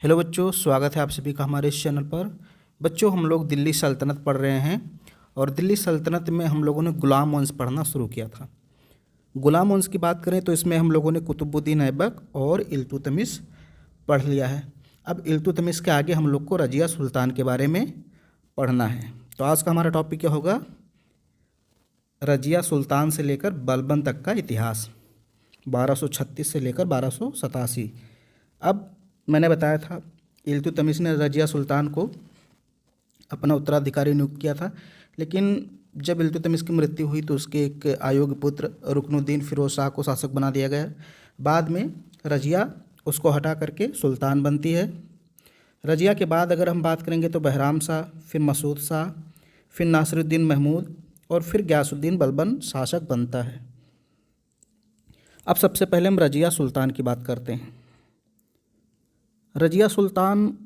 Hello बच्चों, स्वागत है आप सभी का हमारे इस चैनल पर। बच्चों, हम लोग दिल्ली सल्तनत पढ़ रहे हैं और दिल्ली सल्तनत में हम लोगों ने गुलाम वंश पढ़ना शुरू किया था। गुलाम वंश की बात करें तो इसमें हम लोगों ने कुतुबुद्दीन ऐबक और इल्तुतमिश पढ़ लिया है। अब इल्तुतमिश के आगे हम लोग को रजिया सुल्तान के बारे में पढ़ना है। तो आज का हमारा टॉपिक क्या होगा? रजिया सुल्तान से लेकर बलबन तक का इतिहास, 1236 से लेकर 1287। अब मैंने बताया था इल्तुतमिश ने रजिया सुल्तान को अपना उत्तराधिकारी नियुक्त किया था, लेकिन जब इल्तुतमिश की मृत्यु हुई तो उसके एक अयोग्य पुत्र रुकनुद्दीन फिरोज शाह को शासक बना दिया गया। बाद में रजिया उसको हटा करके सुल्तान बनती है। रजिया के बाद अगर हम बात करेंगे तो बहराम शाह, फिर मसूद शाह, फिर नासिरुद्दीन महमूद और फिर गयासुद्दीन बलबन शासक बनता है। अब सबसे पहले हम रजिया सुल्तान की बात करते हैं। रजिया सुल्तान,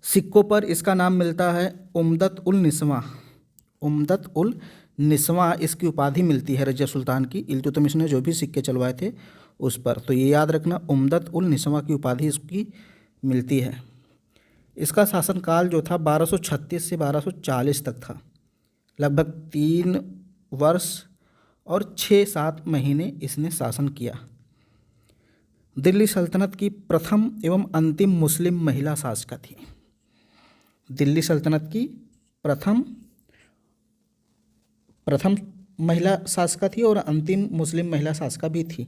सिक्कों पर इसका नाम मिलता है उम्दत उल निस्वा। उम्दत उल निस्वा इसकी उपाधि मिलती है रजिया सुल्तान की। इल्तुतमिश ने जो भी सिक्के चलवाए थे उस पर, तो ये याद रखना, उम्दत उल निस्वा की उपाधि इसकी मिलती है। इसका शासनकाल जो था 1236 से 1240 तक था। लगभग 3 वर्ष और 6-7 महीने इसने शासन किया। दिल्ली सल्तनत की प्रथम एवं अंतिम मुस्लिम महिला शासिका थी। दिल्ली सल्तनत की प्रथम महिला शासिका थी और अंतिम मुस्लिम महिला शासिका भी थी।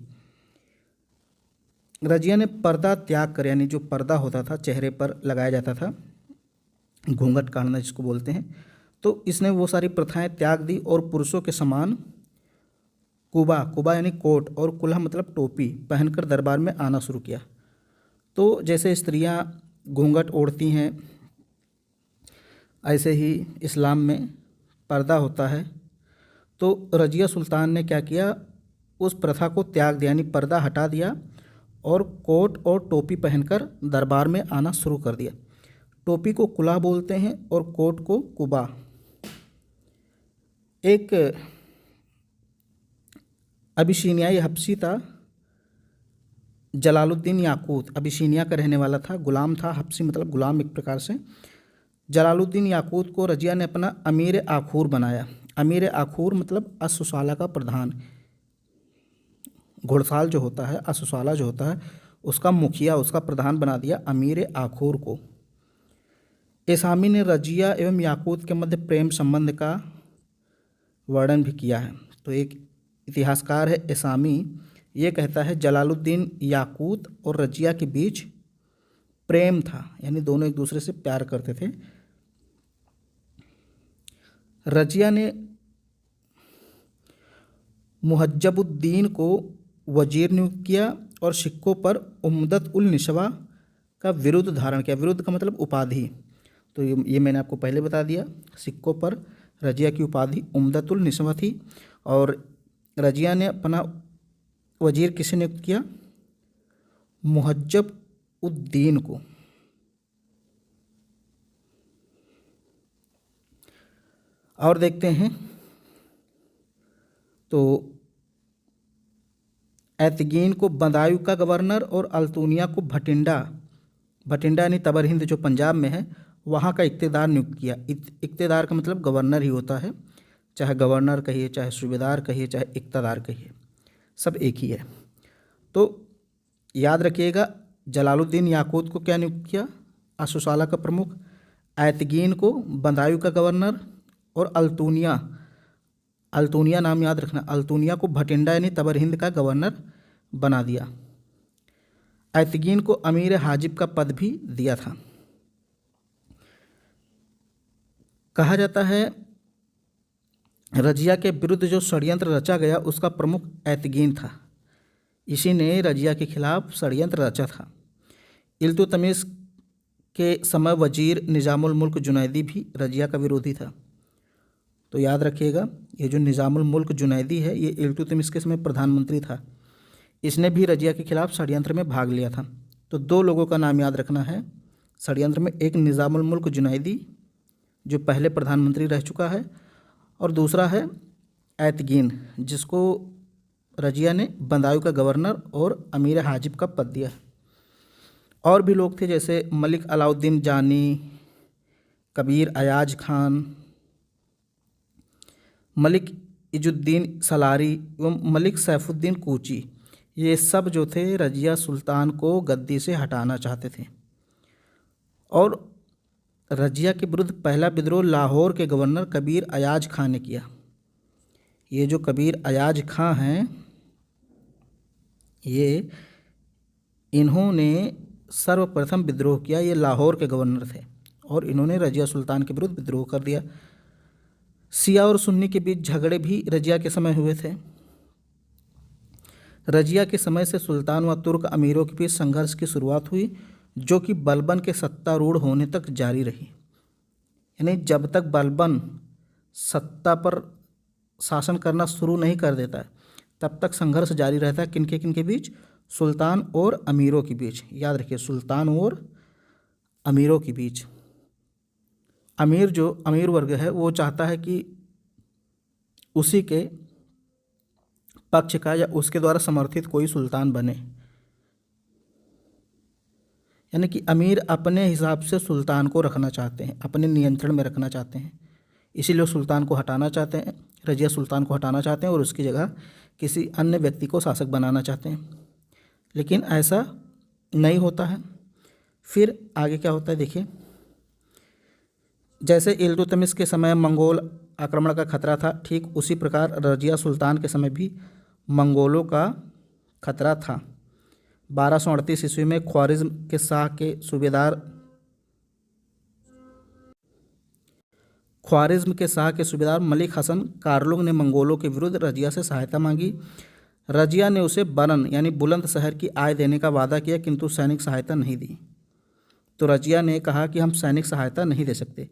रजिया ने पर्दा त्याग कर, यानी जो पर्दा होता था चेहरे पर लगाया जाता था, घूंघट काढ़ना जिसको बोलते हैं, तो इसने वो सारी प्रथाएं त्याग दी और पुरुषों के समान कुबा यानी कोट और कुल्हा मतलब टोपी पहनकर दरबार में आना शुरू किया। तो जैसे स्त्रियां घूंघट ओढ़ती हैं, ऐसे ही इस्लाम में पर्दा होता है। तो रजिया सुल्तान ने क्या किया, उस प्रथा को त्याग दिया, यानी पर्दा हटा दिया और कोट और टोपी पहनकर दरबार में आना शुरू कर दिया। टोपी को कुल्हा बोलते हैं और कोट को कुबा। एक अबिशीनियाई हबशी था जलालुद्दीन याकूत, अबिशीनिया का रहने वाला था, गुलाम था। हबशी मतलब गुलाम एक प्रकार से। जलालुद्दीन याकूत को रजिया ने अपना अमीर आखूर बनाया। अमीर आखूर मतलब अश्वशाला का प्रधान। घुड़साल जो होता है, अश्वशाला जो होता है, उसका मुखिया, उसका प्रधान बना दिया अमीर आखूर को। एसामी ने रजिया एवं याकूत के मध्य प्रेम संबंध का वर्णन भी किया है। तो एक इतिहासकार है एसामी, ये कहता है जलालुद्दीन याकूत और रजिया के बीच प्रेम था, यानी दोनों एक दूसरे से प्यार करते थे। रजिया ने मुहज्जबुद्दीन को वजीर नियुक्त किया और सिक्कों पर उम्दत उल निस्वा का विरुद्ध धारण किया। विरुद्ध का मतलब उपाधि, तो ये मैंने आपको पहले बता दिया। सिक्कों पर रजिया की उपाधि उम्दत उल निस्वा थी और रजिया ने अपना वजीर किसे नियुक्त किया? मुहज्जब उद्दीन को। और देखते हैं तो ऐतगीन को बदायूं का गवर्नर और अल्तूनिया को भटिंडा यानी तबर हिंद जो पंजाब में है, वहाँ का इक्तेदार नियुक्त किया। इक्तेदार का मतलब गवर्नर ही होता है, चाहे गवर्नर कहिए, चाहे सूबेदार कहिए, चाहे इक्तदार कहिए, सब एक ही है। तो याद रखिएगा, जलालुद्दीन याकूत को क्या नियुक्त किया? अश्वशाला का प्रमुख। ऐतगीन को बदायूं का गवर्नर और अल्तूनिया नाम याद रखना, अल्तूनिया को भटिंडा यानी तबर हिंद का गवर्नर बना दिया। ऐतगीन को अमीर हाजिब का पद भी दिया था। कहा जाता है रजिया के विरुद्ध जो षड्यंत्र रचा गया उसका प्रमुख ऐतगीन था। इसी ने रजिया के खिलाफ षड्यंत्र रचा था। इल्तुतमिश के समय वजीर निज़ामुल मुल्क जुनैदी भी रजिया का विरोधी था। तो याद रखिएगा, ये जो निज़ामुल मुल्क जुनैदी है, ये इल्तुतमिश के समय प्रधानमंत्री था। इसने भी रजिया के खिलाफ षड्यंत्र में भाग लिया था। तो 2 लोगों का नाम याद रखना है षड्यंत्र में, एक निज़ामुल मुल्क जुनैदी जो पहले प्रधानमंत्री रह चुका है, और दूसरा है ऐतगीन जिसको रजिया ने बदायूं का गवर्नर और अमीर हाजिब का पद दिया। और भी लोग थे जैसे मलिक अलाउद्दीन जानी, कबीर अयाज खान, मलिक इजुद्दीन सलारी एवं मलिक सैफुद्दीन कूची। ये सब जो थे रजिया सुल्तान को गद्दी से हटाना चाहते थे। और रजिया के विरुद्ध पहला विद्रोह लाहौर के गवर्नर कबीर अयाज खां ने किया। ये जो कबीर अयाज खां हैं, ये इन्होंने सर्वप्रथम विद्रोह किया। ये लाहौर के गवर्नर थे और इन्होंने रजिया सुल्तान के विरुद्ध विद्रोह कर दिया। शिया और सुन्नी के बीच झगड़े भी रजिया के समय हुए थे। रजिया के समय से सुल्तान व तुर्क अमीरों के बीच संघर्ष की शुरुआत हुई, जो कि बलबन के सत्तारूढ़ होने तक जारी रही। यानी जब तक बलबन सत्ता पर शासन करना शुरू नहीं कर देता है, तब तक संघर्ष जारी रहता है। किनके बीच? सुल्तान और अमीरों के बीच। याद रखिए, सुल्तान और अमीरों के बीच। अमीर वर्ग है वो चाहता है कि उसी के पक्ष का या उसके द्वारा समर्थित कोई सुल्तान बने। यानी कि अमीर अपने हिसाब से सुल्तान को रखना चाहते हैं, अपने नियंत्रण में रखना चाहते हैं। इसीलिए सुल्तान को हटाना चाहते हैं, रजिया सुल्तान को हटाना चाहते हैं और उसकी जगह किसी अन्य व्यक्ति को शासक बनाना चाहते हैं। लेकिन ऐसा नहीं होता है। फिर आगे क्या होता है देखिए, जैसे इल्तुतमिश के समय मंगोल आक्रमण का खतरा था, ठीक उसी प्रकार रजिया सुल्तान के समय भी मंगोलों का खतरा था। 1238 ईस्वी में ख्वारिज्म के शाह के सूबेदार मलिक हसन कारलुग ने मंगोलों के विरुद्ध रजिया से सहायता मांगी। रजिया ने उसे बरन यानी बुलंद शहर की आय देने का वादा किया, किंतु सैनिक सहायता नहीं दी। तो रजिया ने कहा कि हम सैनिक सहायता नहीं दे सकते।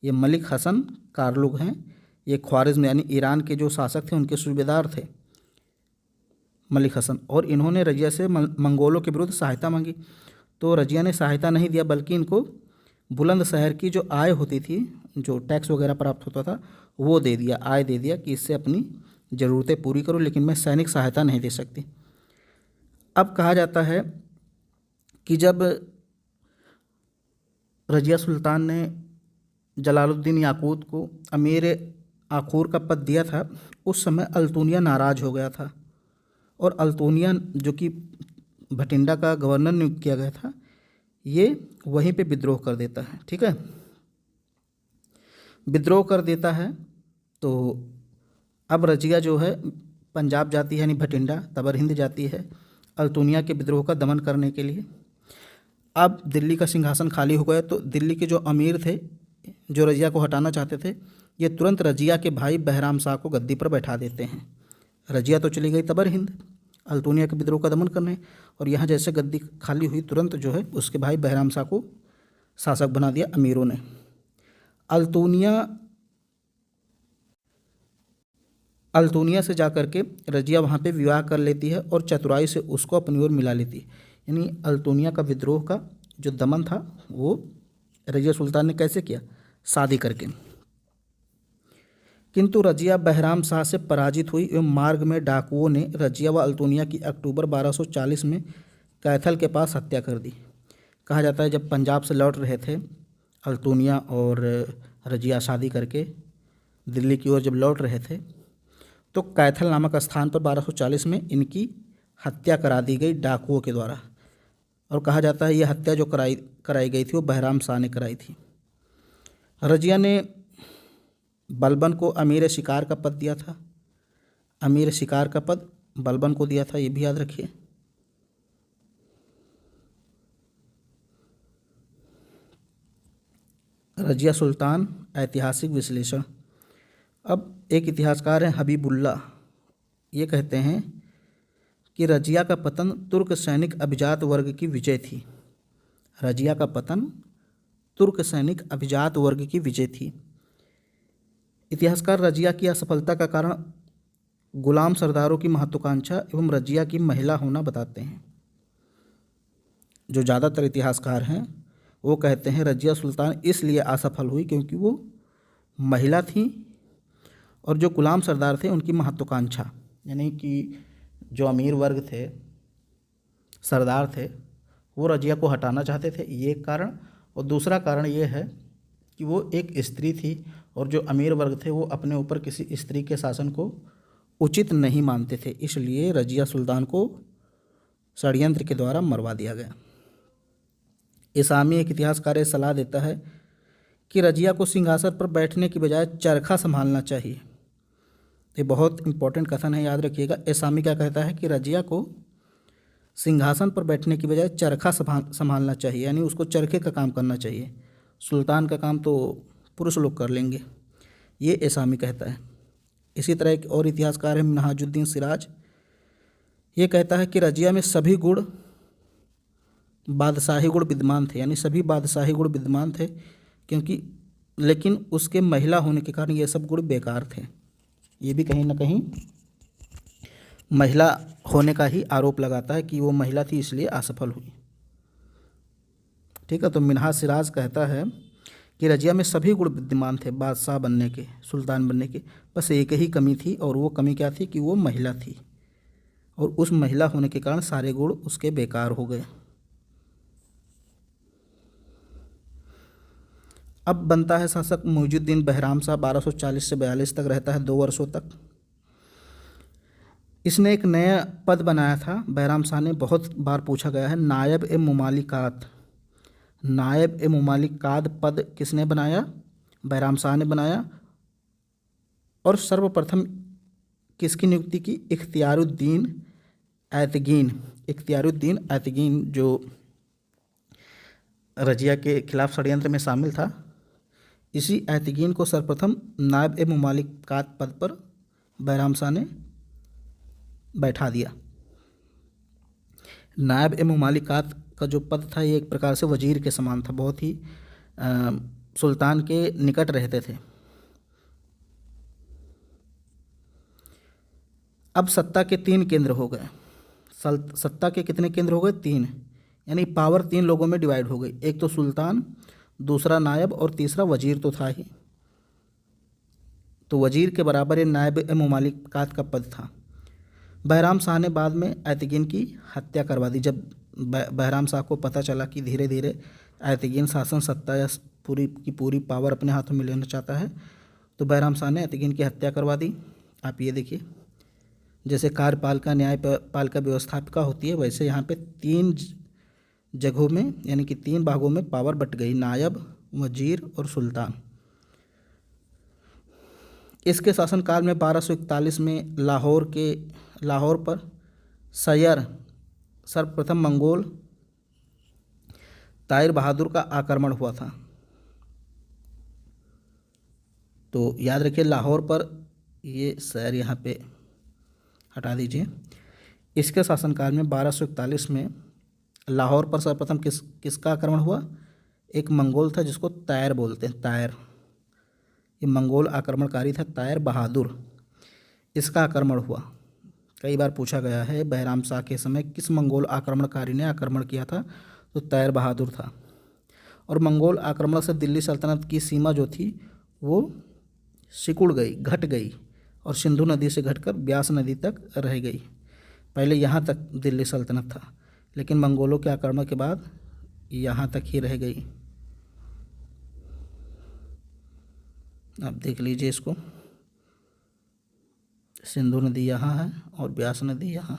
ये मलिक हसन कारलुग हैं, ये ख्वारिज्म यानी ईरान के जो शासक थे उनके सूबेदार थे मलिक हसन, और इन्होंने रजिया से मंगोलों के विरुद्ध सहायता मांगी। तो रजिया ने सहायता नहीं दिया, बल्कि इनको बुलंद शहर की जो आय होती थी, जो टैक्स वगैरह प्राप्त होता था, वो दे दिया, आय दे दिया कि इससे अपनी ज़रूरतें पूरी करो, लेकिन मैं सैनिक सहायता नहीं दे सकती। अब कहा जाता है कि जब रजिया सुल्तान ने जलालुद्दीन याकूत को अमीर आखूर का पद दिया था, उस समय अल्तुनिया नाराज़ हो गया था और अल्तुनिया जो कि भटिंडा का गवर्नर नियुक्त किया गया था, ये वहीं पे विद्रोह कर देता है। ठीक है, विद्रोह कर देता है। तो अब रजिया जो है पंजाब जाती है, यानी भटिंडा तबर हिंद जाती है अल्तुनिया के विद्रोह का दमन करने के लिए। अब दिल्ली का सिंहासन खाली हो गया, तो दिल्ली के जो अमीर थे जो रजिया को हटाना चाहते थे, ये तुरंत रजिया के भाई बहराम शाह को गद्दी पर बैठा देते हैं। रजिया तो चली गई तबर हिंद अल्तुनिया के विद्रोह का दमन करने, और यहाँ जैसे गद्दी खाली हुई, तुरंत जो है उसके भाई बहराम शाह को शासक बना दिया अमीरों ने। अल्तुनिया से जाकर के रजिया वहाँ पे विवाह कर लेती है और चतुराई से उसको अपनी ओर मिला लेती है। यानी अल्तुनिया का विद्रोह का जो दमन था वो रजिया सुल्तान ने कैसे किया? शादी करके। किंतु रजिया बहराम शाह से पराजित हुई एवं मार्ग में डाकुओं ने रजिया व अल्तुनिया की अक्टूबर 1240 में कैथल के पास हत्या कर दी। कहा जाता है जब पंजाब से लौट रहे थे अल्तुनिया और रजिया शादी करके दिल्ली की ओर जब लौट रहे थे, तो कैथल नामक स्थान पर 1240 में इनकी हत्या करा दी गई डाकुओं के द्वारा। और कहा जाता है यह हत्या जो कराई गई थी वो बहराम शाह ने कराई थी। रजिया ने बलबन को अमीर शिकार का पद दिया था। अमीर शिकार का पद बलबन को दिया था, ये भी याद रखिए। रजिया सुल्तान ऐतिहासिक विश्लेषण। अब एक इतिहासकार हैं हबीबुल्ला, ये कहते हैं कि रजिया का पतन तुर्क सैनिक अभिजात वर्ग की विजय थी। रजिया का पतन तुर्क सैनिक अभिजात वर्ग की विजय थी। इतिहासकार रजिया की असफलता का कारण गुलाम सरदारों की महत्वाकांक्षा एवं रजिया की महिला होना बताते हैं। जो ज़्यादातर इतिहासकार हैं वो कहते हैं रजिया सुल्तान इसलिए असफल हुई क्योंकि वो महिला थी, और जो गुलाम सरदार थे उनकी महत्वाकांक्षा, यानी कि जो अमीर वर्ग थे, सरदार थे, वो रजिया को हटाना चाहते थे, ये एक कारण। और दूसरा कारण ये है कि वो एक स्त्री थी और जो अमीर वर्ग थे वो अपने ऊपर किसी स्त्री के शासन को उचित नहीं मानते थे, इसलिए रजिया सुल्तान को षड्यंत्र के द्वारा मरवा दिया गया। इसामी एक इतिहासकार ये सलाह देता है कि रजिया को सिंहासन पर बैठने की बजाय चरखा संभालना चाहिए। ये बहुत इंपॉर्टेंट कथन है, याद रखिएगा। इसामी क्या कहता है कि रजिया को सिंहासन पर बैठने की बजाय चरखा संभालना चाहिए, यानी उसको चरखे का काम करना चाहिए, सुल्तान का काम तो पुरुष लोग कर लेंगे, ये इसामी कहता है। इसी तरह एक और इतिहासकार है मिन्हाजुद्दीन सिराज, ये कहता है कि रजिया में सभी गुण बादशाही गुण विद्यमान थे, यानी सभी बादशाही गुण विद्यमान थे, क्योंकि लेकिन उसके महिला होने के कारण ये सब गुण बेकार थे। ये भी कहीं ना कहीं महिला होने का ही आरोप लगाता है कि वो महिला थी इसलिए असफल हुई। ठीक है, तो मिन्हाज सिराज कहता है कि रजिया में सभी गुण विद्यमान थे बादशाह बनने के, सुल्तान बनने के, बस एक ही कमी थी, और वो कमी क्या थी कि वो महिला थी, और उस महिला होने के कारण सारे गुण उसके बेकार हो गए। अब बनता है शासक मुइजुद्दीन बहराम शाह, 1240 से 42 तक रहता है, 2 वर्षों तक। इसने एक नया पद बनाया था बहराम शाह ने, बहुत बार पूछा गया है, नायब ए मुमालिकात। नायब ए मुमालिकात पद किसने बनाया? बहराम शाह ने बनाया। और सर्वप्रथम किसकी नियुक्ति की? इख्तियारुद्दीन ऐतगीन। इख्तियारुद्दीन ऐतगीन जो रजिया के खिलाफ षड्यंत्र में शामिल था, इसी ऐतगीन को सर्वप्रथम नायब ए मुमालिकात पद पर बहराम शाह ने बैठा दिया। नायब ए मुमालिकात का जो पद था ये एक प्रकार से वजीर के समान था, बहुत ही सुल्तान के निकट रहते थे। अब सत्ता के 3 केंद्र हो गए। सत्ता के कितने केंद्र हो गए? 3, यानी पावर 3 लोगों में डिवाइड हो गई। एक तो सुल्तान, दूसरा नायब, और तीसरा वजीर तो था ही। तो वजीर के बराबर ये नायब ए मुमालिकात का पद था। बहराम शाह ने बाद में ऐतगीन की हत्या करवा दी। जब बहराम शाह को पता चला कि धीरे धीरे ऐतगीन शासन सत्ता या पूरी की पूरी पावर अपने हाथों में लेना चाहता है, तो बहराम शाह ने ऐतगीन की हत्या करवा दी। आप ये देखिए, जैसे कार्यपालिका, न्यायपालिका, व्यवस्थापिका होती है, वैसे यहाँ पे 3 जगहों में, यानी कि 3 भागों में पावर बट गई, नायब, वजीर और सुल्तान। इसके शासनकाल में 1241 में लाहौर पर सैयर सर्वप्रथम मंगोल ताहिर बहादुर का आक्रमण हुआ था। तो याद रखिए, लाहौर पर ये सैयर यहाँ पे हटा दीजिए। इसके शासनकाल में 1241 में लाहौर पर सर्वप्रथम किसका आक्रमण हुआ? एक मंगोल था जिसको तायर बोलते हैं, तायर। ये मंगोल आक्रमणकारी था, तायर बहादुर, इसका आक्रमण हुआ। कई बार पूछा गया है बहराम शाह के समय किस मंगोल आक्रमणकारी ने आक्रमण किया था, तो तायर बहादुर था। और मंगोल आक्रमण से दिल्ली सल्तनत की सीमा जो थी वो सिकुड़ गई, घट गई, और सिंधु नदी से घटकर ब्यास नदी तक रह गई। पहले यहाँ तक दिल्ली सल्तनत था, लेकिन मंगोलों के आक्रमण के बाद यहाँ तक ही रह गई। आप देख लीजिए इसको, सिंधु नदी यहाँ है और ब्यास नदी यहाँ।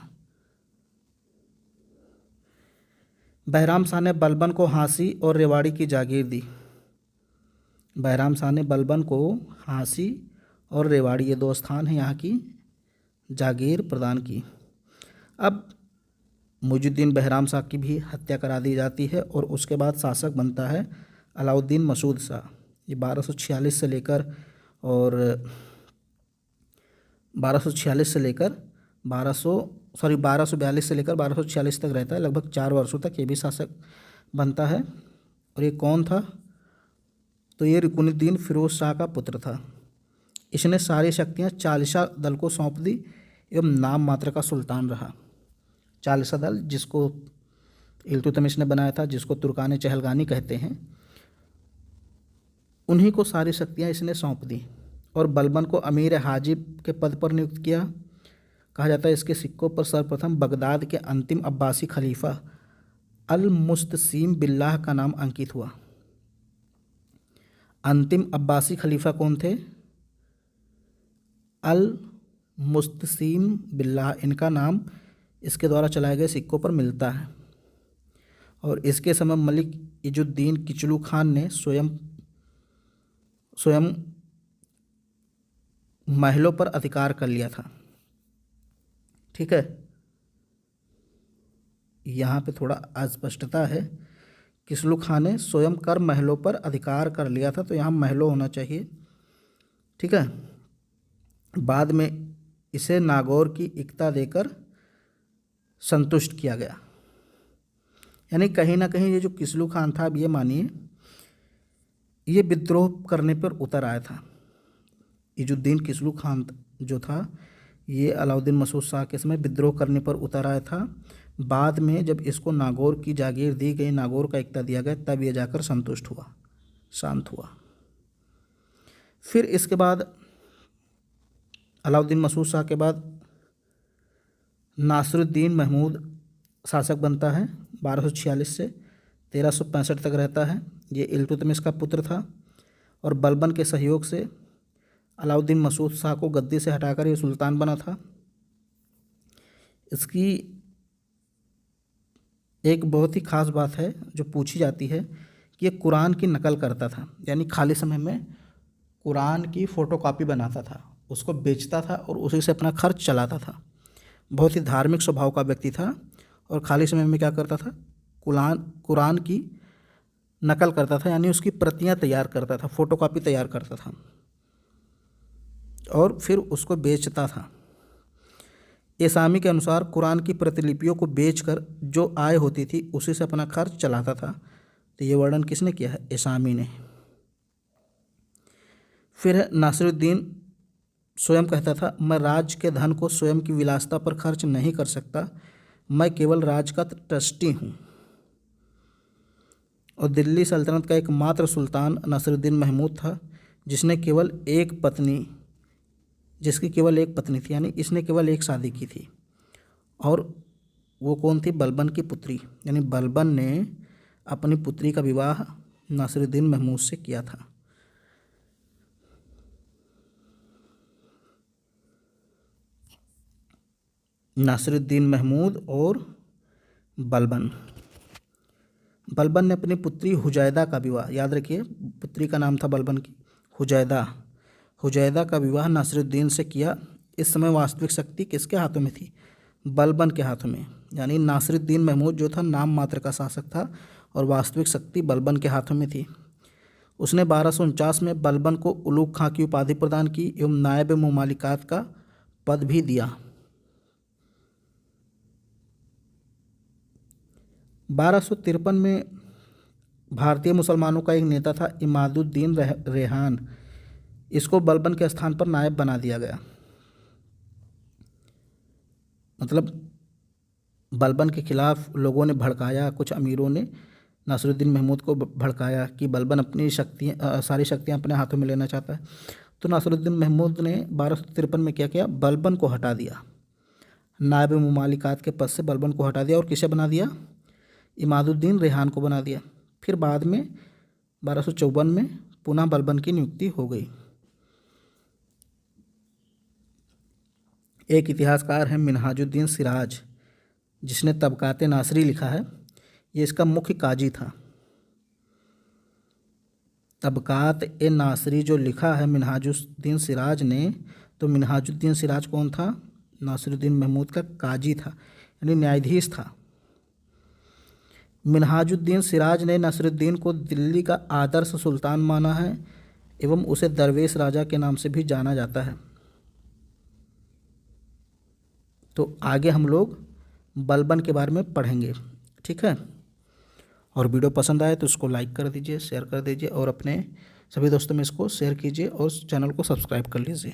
बहराम शाह ने बलबन को हाँसी और रेवाड़ी की जागीर दी। बहराम शाह ने बलबन को हाँसी और रेवाड़ी, ये 2 स्थान हैं, यहाँ की जागीर प्रदान की। अब मुइजुद्दीन बहराम शाह की भी हत्या करा दी जाती है, और उसके बाद शासक बनता है अलाउद्दीन मसूद शाह। ये 1246 से लेकर 1242 से लेकर 1246 तक रहता है, लगभग 4 वर्षों तक ये भी शासक बनता है। और ये कौन था? तो ये रुकनुद्दीन फिरोज शाह का पुत्र था। इसने सारी शक्तियाँ चालिसा दल को सौंप दी एवं नाम मात्र का सुल्तान रहा। चालिसा दल जिसको इल्तुतमिश ने बनाया था, जिसको तुर्कान चहलगानी कहते हैं, उन्हीं को सारी शक्तियाँ इसने सौंप दी। और बलबन को अमीर हाजिब के पद पर नियुक्त किया। कहा जाता है इसके सिक्कों पर सर्वप्रथम बगदाद के अंतिम अब्बासी खलीफा अल मुस्तसीम बिल्लाह का नाम अंकित हुआ। अंतिम अब्बासी खलीफा कौन थे? अल मुस्तसीम बिल्लाह, इनका नाम इसके द्वारा चलाए गए सिक्कों पर मिलता है। और इसके समय मलिक इजुद्दीन किचलू खान ने स्वयं महलों पर अधिकार कर लिया था। ठीक है, यहाँ पे थोड़ा अस्पष्टता है। किचलू खान ने स्वयं कर महलों पर अधिकार कर लिया था, तो यहाँ महलों होना चाहिए। ठीक है, बाद में इसे नागौर की एकता देकर संतुष्ट किया गया। यानी कहीं ना कहीं ये जो किचलू खान था, अब ये मानिए ये विद्रोह करने पर उतर आया था। इजुद्दीन किचलू खान जो था ये अलाउद्दीन मसूद शाह के समय विद्रोह करने पर उतर आया था। बाद में जब इसको नागौर की जागीर दी गई, नागौर का एकता दिया गया, तब ये जाकर संतुष्ट हुआ, शांत हुआ। फिर इसके बाद अलाउद्दीन मसूद शाह के बाद नासिरुद्दीन महमूद शासक बनता है। 1246 से 1365 तक रहता है। ये इल्तुतमिश का पुत्र था और बलबन के सहयोग से अलाउद्दीन मसूद शाह को गद्दी से हटाकर ये सुल्तान बना था। इसकी एक बहुत ही ख़ास बात है जो पूछी जाती है कि ये कुरान की नकल करता था, यानी खाली समय में कुरान की फ़ोटोकॉपी बनाता था, उसको बेचता था और उसी से अपना खर्च चलाता था। बहुत ही धार्मिक स्वभाव का व्यक्ति था और खाली समय में क्या करता था? कुरान की नकल करता था, यानी उसकी प्रतियां तैयार करता था, फ़ोटोकॉपी तैयार करता था और फिर उसको बेचता था। एसामी के अनुसार कुरान की प्रतिलिपियों को बेचकर जो आय होती थी उसी से अपना खर्च चलाता था। तो ये वर्णन किसने किया है? एसामी ने। फिर नासिरुद्दीन स्वयं कहता था, मैं राज्य के धन को स्वयं की विलासिता पर खर्च नहीं कर सकता, मैं केवल राज्य का ट्रस्टी हूँ। और दिल्ली सल्तनत का एकमात्र सुल्तान नासिरुद्दीन महमूद था जिसकी केवल एक पत्नी थी, यानी इसने केवल एक शादी की थी। और वो कौन थी? बलबन की पुत्री, यानी बलबन ने अपनी पुत्री का विवाह नासिरुद्दीन महमूद से किया था। नासिरुद्दीन महमूद और बलबन ने अपनी पुत्री हुजैदा का विवाह, याद रखिए पुत्री का नाम था बलबन की हुजैदा का विवाह नासिरुद्दीन से किया। इस समय वास्तविक शक्ति किसके हाथों में थी? बलबन के हाथों में। यानी नासिरुद्दीन महमूद जो था नाम मात्र का शासक था और वास्तविक शक्ति बलबन के हाथों में थी। उसने 1249 में बलबन को उलूग खां की उपाधि प्रदान की एवं नायब मुमालिकात का पद भी दिया। 1253 में भारतीय मुसलमानों का एक नेता था इमादुद्दीन रेहान, इसको बलबन के स्थान पर नायब बना दिया गया। मतलब बलबन के खिलाफ लोगों ने भड़काया, कुछ अमीरों ने नासिरुद्दीन महमूद को भड़काया कि बलबन अपनी सारी शक्तियां अपने हाथों में लेना चाहता है। तो नासिरुद्दीन महमूद ने 1253 में क्या किया? बलबन को हटा दिया, नायब मुमालिकात के पद से बलबन को हटा दिया और किसे बना दिया? इमादुद्दीन रेहान को बना दिया। फिर बाद में 1254 में पुनः बलबन की नियुक्ति हो गई। एक इतिहासकार है मिनहाजुद्दीन सिराज, जिसने तबकाते नासरी लिखा है, ये इसका मुख्य काजी था। तबकात ए नासरी जो लिखा है मिनहाजुद्दीन सिराज ने, तो मिनहाजुद्दीन सिराज कौन था? नासिरुद्दीन महमूद का काजी था, यानी न्यायाधीश था। मिनहाजुद्दीन सिराज ने नासिरुद्दीन को दिल्ली का आदर्श सुल्तान माना है एवं उसे दरवेश राजा के नाम से भी जाना जाता है। तो आगे हम लोग बलबन के बारे में पढ़ेंगे, ठीक है। और वीडियो पसंद आए तो इसको लाइक कर दीजिए, शेयर कर दीजिए और अपने सभी दोस्तों में इसको शेयर कीजिए और चैनल को सब्सक्राइब कर लीजिए।